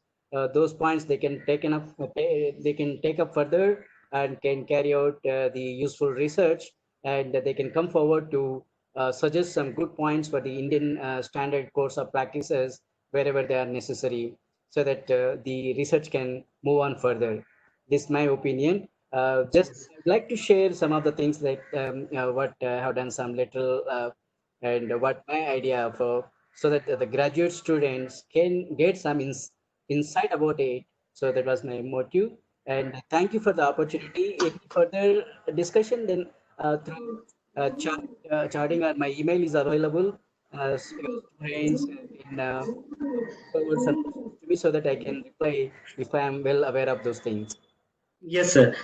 those points they can they can take up further and can carry out the useful research, and they can come forward to suggest some good points for the Indian standard course of practices wherever they are necessary, so that the research can move on further. This is my opinion. Just Yes. I'd like to share some of the things like what I have done some little and what my idea for, so that the graduate students can get some insight about it. So that was my motive. And thank you for the opportunity. Any further discussion, then through chatting or my email is available. Your students can forward some questions to me so that I can reply if I am well aware of those things. Yes, sir.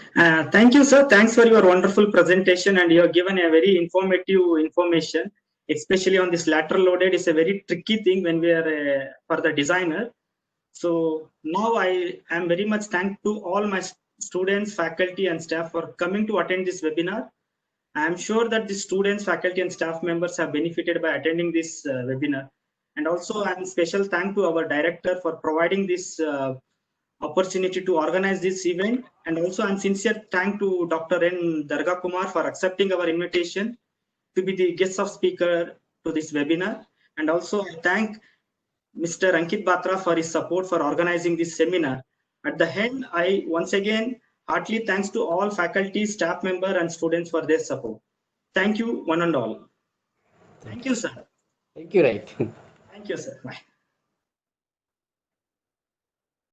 Thank you, sir. Thanks for your wonderful presentation, and you have given a very informative information, especially on this lateral loaded. Is a very tricky thing when we are for the designer. So now I am very much thankful to all my students, faculty, and staff for coming to attend this webinar. I am sure that the students, faculty, and staff members have benefited by attending this webinar. And also, I am special thank to our director for providing this opportunity to organize this event. And also, I'm sincere thank to Dr. N. Darga Kumar for accepting our invitation to be the guest of speaker to this webinar. And also, I thank Mr. Ankit Batra for his support for organizing this seminar. At the end, I once again heartily thanks to all faculty, staff member, and students for their support. Thank you, one and all. Thank you, sir. Thank you, right. Thank you, sir. Bye.